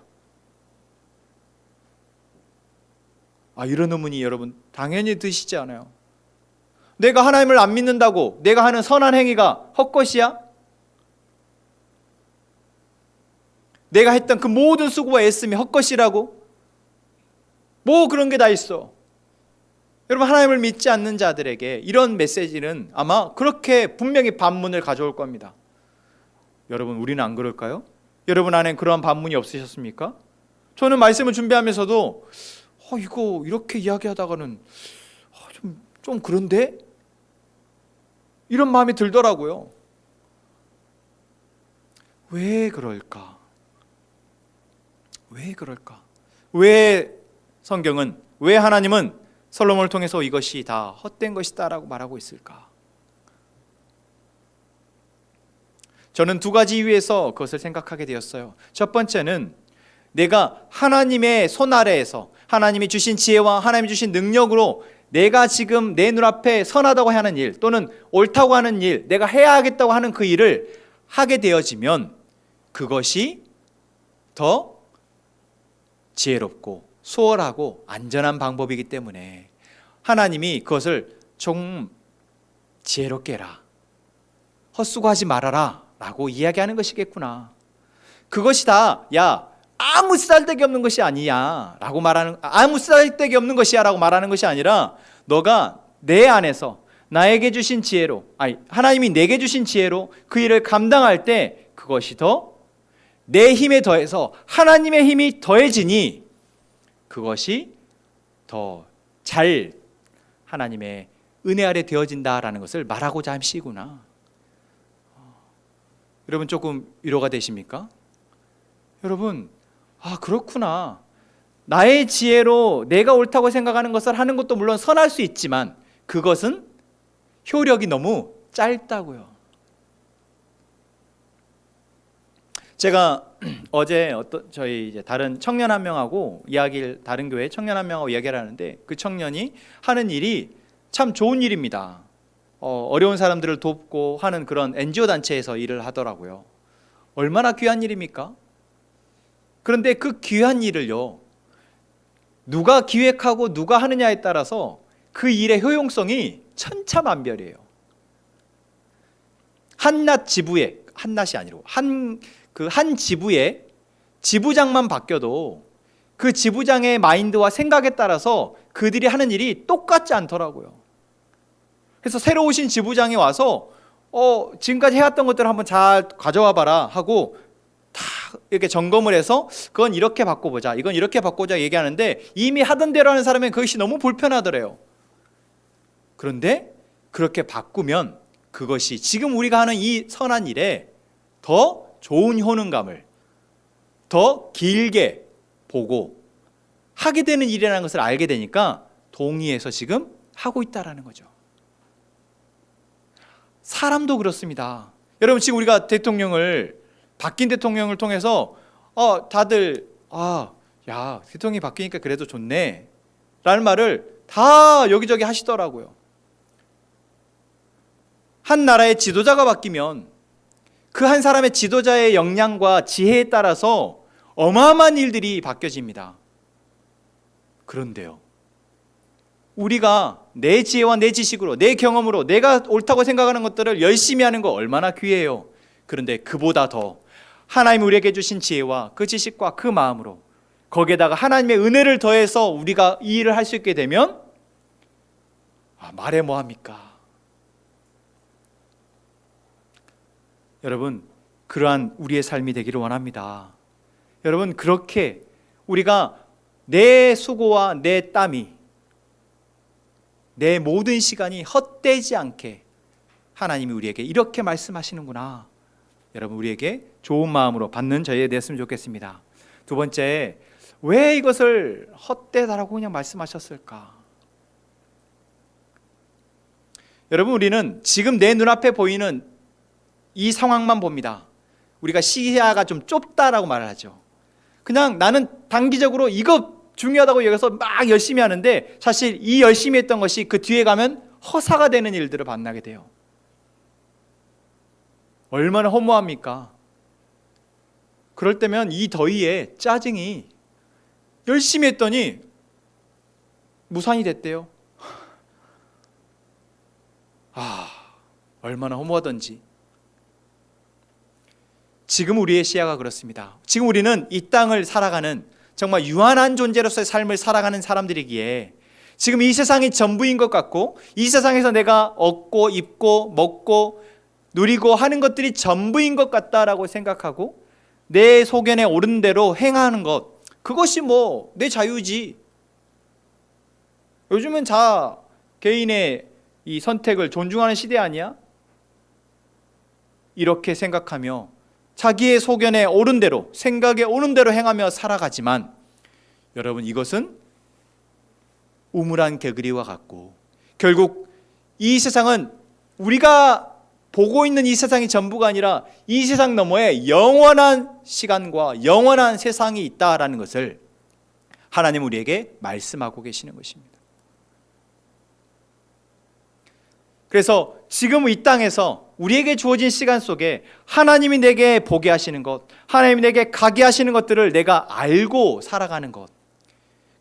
이런 의문이 여러분 당연히 드시지 않아요? 내가 하나님을 안 믿는다고 내가 하는 선한 행위가 헛것이야? 내가 했던 그 모든 수고와 애씀이 헛것이라고? 뭐 그런 게 다 있어. 여러분, 하나님을 믿지 않는 자들에게 이런 메시지는 아마 그렇게 분명히 반문을 가져올 겁니다. 여러분, 우리는 안 그럴까요? 여러분 안에 그러한 반문이 없으셨습니까? 저는 말씀을 준비하면서도 이거 이렇게 이야기하다가는 좀 그런데? 이런 마음이 들더라고요. 왜 그럴까? 왜 그럴까? 왜 성경은, 왜 하나님은 솔로몬을 통해서 이것이 다 헛된 것이다 라고 말하고 있을까? 저는 두 가지 이유에서 그것을 생각하게 되었어요. 첫 번째는 내가 하나님의 손 아래에서 하나님이 주신 지혜와 하나님이 주신 능력으로 내가 지금 내 눈앞에 선하다고 하는 일 또는 옳다고 하는 일, 내가 해야 하겠다고 하는 그 일을 하게 되어지면 그것이 더 지혜롭고 수월하고 안전한 방법이기 때문에 하나님이 그것을 좀 지혜롭게 해라, 헛수고하지 말아라 라고 이야기하는 것이겠구나. 그것이 다 아무 쓰잘데기 없는 것이 아니야 라고 말하는, 아무 쓰잘데기 없는 것이야 라고 말하는 것이 아니라 너가 내 안에서 나에게 주신 지혜로, 하나님이 내게 주신 지혜로 그 일을 감당할 때 그것이 더 내 힘에 더해서 하나님의 힘이 더해지니 그것이 더 잘 하나님의 은혜 아래 되어진다라는 것을 말하고자 하시구나. 여러분, 조금 위로가 되십니까? 여러분, 그렇구나. 나의 지혜로 내가 옳다고 생각하는 것을 하는 것도 물론 선할 수 있지만 그것은 효력이 너무 짧다고요. 제가 어제 저희 이제 다른 청년 한 명하고 다른 교회 청년 한 명하고 이야기를 하는데 그 청년이 하는 일이 참 좋은 일입니다. 어려운 사람들을 돕고 하는 그런 NGO 단체에서 일을 하더라고요. 얼마나 귀한 일입니까? 그런데 그 귀한 일을요, 누가 기획하고 누가 하느냐에 따라서 그 일의 효용성이 천차만별이에요. 한낱 지부에, 한낱이 아니고 한 지부에 지부장만 바뀌어도 그 지부장의 마인드와 생각에 따라서 그들이 하는 일이 똑같지 않더라고요. 그래서 새로 오신 지부장이 와서 지금까지 해왔던 것들을 한번 잘 가져와 봐라 하고 다 이렇게 점검을 해서 그건 이렇게 바꿔보자, 이건 이렇게 바꿔보자 얘기하는데 이미 하던 대로 하는 사람은 그것이 너무 불편하더래요. 그런데 그렇게 바꾸면 그것이 지금 우리가 하는 이 선한 일에 더 좋은 효능감을 더 길게 보고 하게 되는 일이라는 것을 알게 되니까 동의해서 지금 하고 있다라는 거죠. 사람도 그렇습니다. 여러분, 지금 우리가 바뀐 대통령을 통해서 다들 대통령이 바뀌니까 그래도 좋네 라는 말을 다 여기저기 하시더라고요. 한 나라의 지도자가 바뀌면 그 한 사람의 지도자의 역량과 지혜에 따라서 어마어마한 일들이 바뀌어집니다. 그런데요, 우리가 내 지혜와 내 지식으로, 내 경험으로 내가 옳다고 생각하는 것들을 열심히 하는 거 얼마나 귀해요. 그런데 그보다 더 하나님이 우리에게 주신 지혜와 그 지식과 그 마음으로 거기에다가 하나님의 은혜를 더해서 우리가 이 일을 할 수 있게 되면 말해 뭐합니까? 여러분, 그러한 우리의 삶이 되기를 원합니다. 여러분, 그렇게 우리가 내 수고와 내 땀이, 내 모든 시간이 헛되지 않게 하나님이 우리에게 이렇게 말씀하시는구나. 여러분, 우리에게 좋은 마음으로 받는 저희가 되었으면 좋겠습니다. 두 번째, 왜 이것을 헛되다라고 그냥 말씀하셨을까? 여러분, 우리는 지금 내 눈앞에 보이는 이 상황만 봅니다. 우리가 시야가 좀 좁다라고 말을 하죠. 그냥 나는 단기적으로 이거 중요하다고 여기서 막 열심히 하는데 사실 이 열심히 했던 것이 그 뒤에 가면 허사가 되는 일들을 만나게 돼요. 얼마나 허무합니까? 그럴 때면 이 더위에 짜증이 열심히 했더니 무산이 됐대요. 얼마나 허무하던지. 지금 우리의 시야가 그렇습니다. 지금 우리는 이 땅을 살아가는 정말 유한한 존재로서의 삶을 살아가는 사람들이기에 지금 이 세상이 전부인 것 같고 이 세상에서 내가 얻고 입고 먹고 누리고 하는 것들이 전부인 것 같다라고 생각하고 내 소견에 오른 대로 행하는 것, 그것이 뭐 내 자유지. 요즘은 개인의 이 선택을 존중하는 시대 아니야? 이렇게 생각하며 자기의 소견에 오른 대로, 생각에 오른 대로 행하며 살아가지만 여러분, 이것은 우물안 개구리와 같고 결국 이 세상은 우리가 보고 있는 이 세상이 전부가 아니라 이 세상 너머에 영원한 시간과 영원한 세상이 있다라는 것을 하나님 우리에게 말씀하고 계시는 것입니다. 그래서 지금 이 땅에서 우리에게 주어진 시간 속에 하나님이 내게 보게 하시는 것, 하나님이 내게 가게 하시는 것들을 내가 알고 살아가는 것,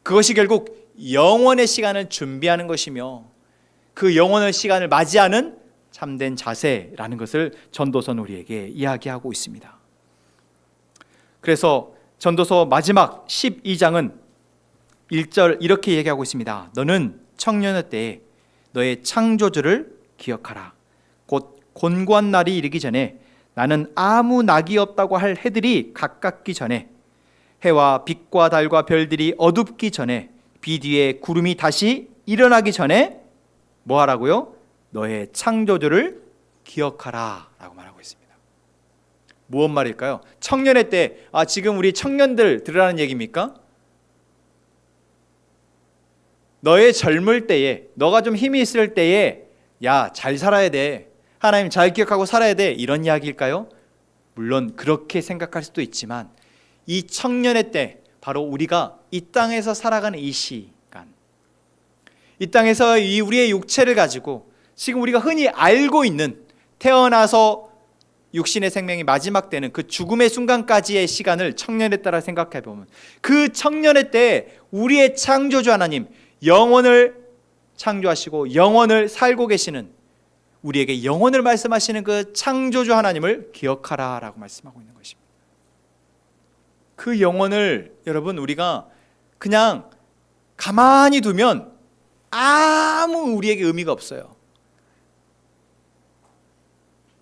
그것이 결국 영원의 시간을 준비하는 것이며 그 영원의 시간을 맞이하는 참된 자세라는 것을 전도서는 우리에게 이야기하고 있습니다. 그래서 전도서 마지막 12장은 1절 이렇게 얘기하고 있습니다. 너는 청년의 때에 너의 창조주를 기억하라. 곧 곤고한 날이 이르기 전에 나는 아무 낙이 없다고 할 해들이 가깝기 전에 해와 빛과 달과 별들이 어둡기 전에 비 뒤에 구름이 다시 일어나기 전에 뭐 하라고요? 너의 창조주를 기억하라 라고 말하고 있습니다. 무슨 말일까요? 청년의 때, 지금 우리 청년들 들으라는 얘기입니까? 너의 젊을 때에, 너가 좀 힘이 있을 때에 야, 잘 살아야 돼, 하나님 잘 기억하고 살아야 돼, 이런 이야기일까요? 물론 그렇게 생각할 수도 있지만 이 청년의 때, 바로 우리가 이 땅에서 살아가는 이 시간, 이 땅에서 이 우리의 육체를 가지고 지금 우리가 흔히 알고 있는 태어나서 육신의 생명이 마지막 되는 그 죽음의 순간까지의 시간을 청년에 따라 생각해 보면 그 청년의 때 우리의 창조주 하나님, 영혼을 창조하시고 영혼을 살고 계시는, 우리에게 영혼을 말씀하시는 그 창조주 하나님을 기억하라 라고 말씀하고 있는 것입니다. 그 영혼을 여러분 우리가 그냥 가만히 두면 아무 우리에게 의미가 없어요.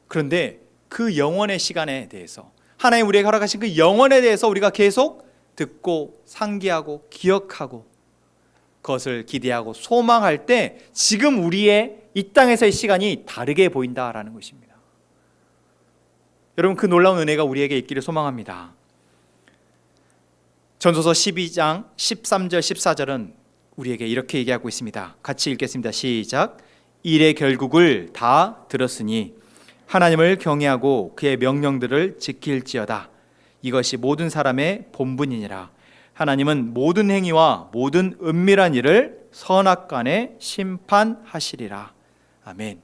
그런데 그 영혼의 시간에 대해서, 하나님 우리에게 허락하신 그 영혼에 대해서 우리가 계속 듣고 상기하고 기억하고 그것을 기대하고 소망할 때 지금 우리의 이 땅에서의 시간이 다르게 보인다라는 것입니다. 여러분, 그 놀라운 은혜가 우리에게 있기를 소망합니다. 전도서 12장 13절 14절은 우리에게 이렇게 얘기하고 있습니다. 같이 읽겠습니다. 시작. 일의 결국을 다 들었으니 하나님을 경외하고 그의 명령들을 지킬지어다. 이것이 모든 사람의 본분이니라. 하나님은 모든 행위와 모든 은밀한 일을 선악간에 심판하시리라. 아멘.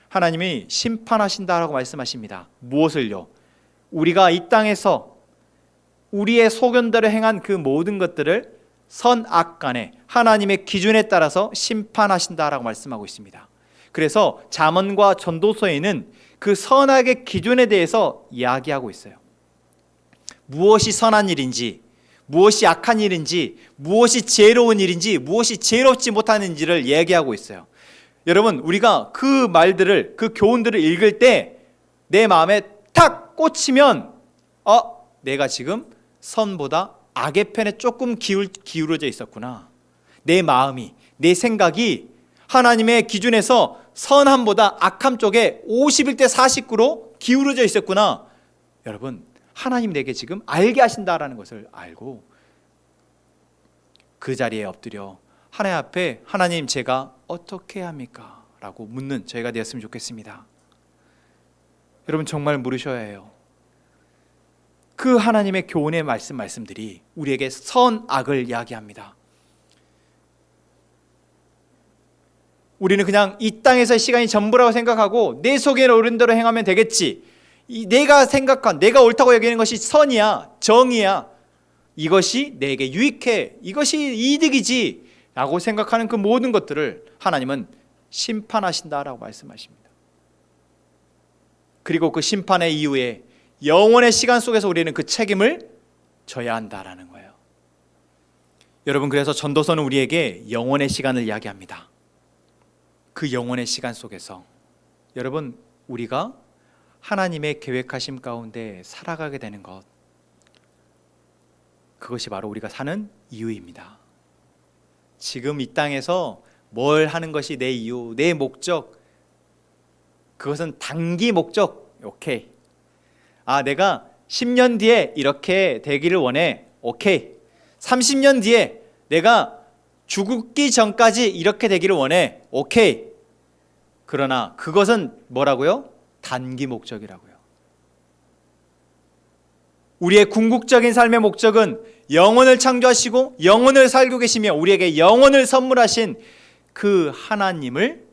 하나님이 심판하신다라고 말씀하십니다. 무엇을요? 우리가 이 땅에서 우리의 소견대로 행한 그 모든 것들을 선악간에 하나님의 기준에 따라서 심판하신다라고 말씀하고 있습니다. 그래서 잠언과 전도서에는 그 선악의 기준에 대해서 이야기하고 있어요. 무엇이 선한 일인지, 무엇이 악한 일인지, 무엇이 지혜로운 일인지, 무엇이 지혜롭지 못하는지를 얘기하고 있어요. 여러분, 우리가 그 말들을, 그 교훈들을 읽을 때 내 마음에 탁 꽂히면 내가 지금 선보다 악의 편에 조금 기울어져 있었구나. 내 마음이, 내 생각이 하나님의 기준에서 선함보다 악함 쪽에 51대 49로 기울어져 있었구나. 여러분, 하나님 내게 지금 알게 하신다라는 것을 알고 그 자리에 엎드려 하나님 앞에 하나님 제가 어떻게 해야 합니까? 라고 묻는 저희가 되었으면 좋겠습니다. 여러분, 정말 물으셔야 해요. 그 하나님의 교훈의 말씀들이 우리에게 선악을 이야기합니다. 우리는 그냥 이 땅에서의 시간이 전부라고 생각하고 내 속에 오른 대로 행하면 되겠지, 내가 생각한, 내가 옳다고 여기는 것이 선이야, 정의야, 이것이 내게 유익해, 이것이 이득이지 라고 생각하는 그 모든 것들을 하나님은 심판하신다라고 말씀하십니다. 그리고 그 심판의 이후에 영원의 시간 속에서 우리는 그 책임을 져야 한다라는 거예요. 여러분, 그래서 전도서는 우리에게 영원의 시간을 이야기합니다. 그 영원의 시간 속에서 여러분, 우리가 하나님의 계획하심 가운데 살아가게 되는 것, 그것이 바로 우리가 사는 이유입니다. 지금 이 땅에서 뭘 하는 것이 내 이유, 내 목적, 그것은 단기 목적. 오케이. 내가 10년 뒤에 이렇게 되기를 원해. 오케이. 30년 뒤에 내가 죽기 전까지 이렇게 되기를 원해. 오케이. 그러나 그것은 뭐라고요? 단기 목적이라고요. 우리의 궁극적인 삶의 목적은 영혼을 창조하시고 영혼을 살고 계시며 우리에게 영혼을 선물하신 그 하나님을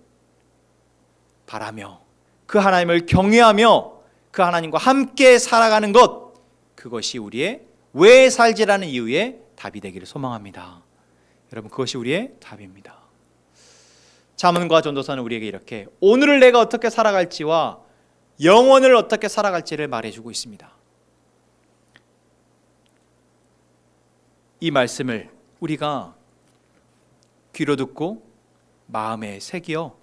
바라며 그 하나님을 경외하며 그 하나님과 함께 살아가는 것, 그것이 우리의 왜 살지라는 이유의 답이 되기를 소망합니다. 여러분, 그것이 우리의 답입니다. 잠언과 전도서는 우리에게 이렇게 오늘을 내가 어떻게 살아갈지와 영혼을 어떻게 살아갈지를 말해주고 있습니다. 이 말씀을 우리가 귀로 듣고 마음에 새기어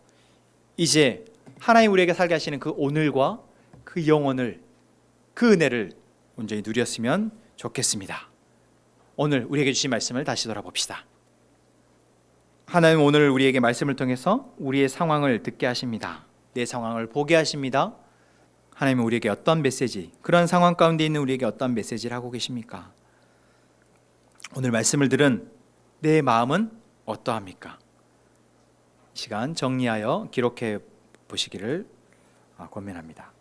이제 하나님 우리에게 살게 하시는 그 오늘과 그 영혼을, 그 은혜를 온전히 누렸으면 좋겠습니다. 오늘 우리에게 주신 말씀을 다시 돌아봅시다. 하나님 오늘 우리에게 말씀을 통해서 우리의 상황을 듣게 하십니다. 내 상황을 보게 하십니다. 하나님은 우리에게 어떤 메시지, 그런 상황 가운데 있는 우리에게 어떤 메시지를 하고 계십니까? 오늘 말씀을 들은 내 마음은 어떠합니까? 시간 정리하여 기록해 보시기를 권면합니다.